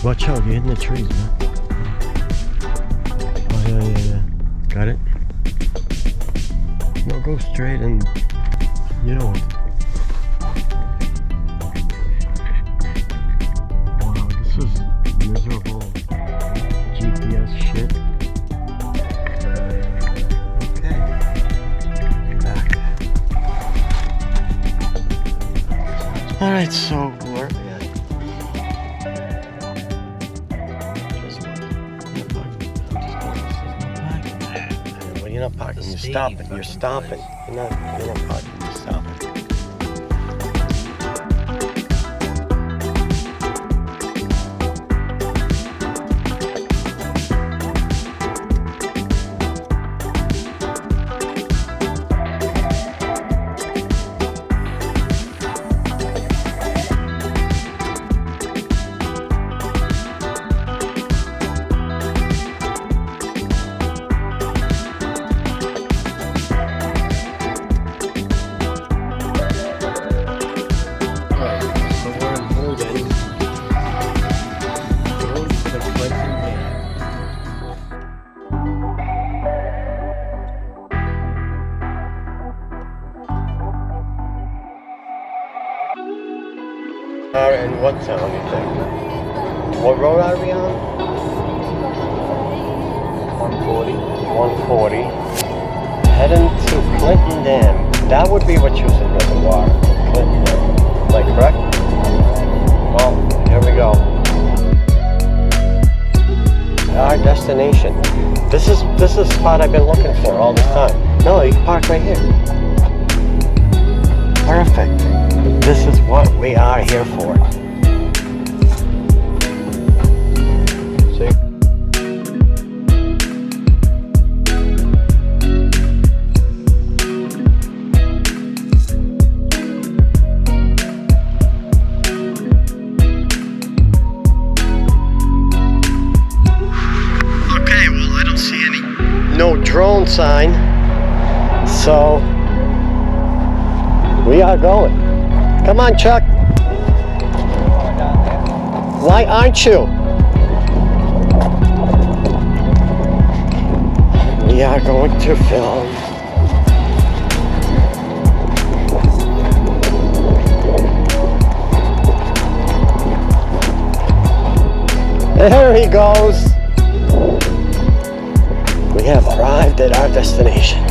Watch out, you're in the trees, man. Oh, yeah. Got it? No, go straight and, you know. Wow, this is miserable GPS shit. Okay. Back. Alright, so where are we at? You're not parking, you're stopping. You're stopping. You're not parking, you're stopping. In what town, you think? What road are we on? 140. Heading to Clinton Dam. That would be Wachusett Reservoir. Clinton Dam. Is that correct? Well, here we go. Our destination. This is the spot I've been looking for all this time. No, you can park right here. Perfect. This is what we are here for. See? Okay, well, I don't see no drone sign, so we are going. Come on, Chuck. Why aren't you? We are going to film. There he goes. We have arrived at our destination.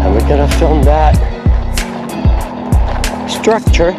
And we're gonna film that structure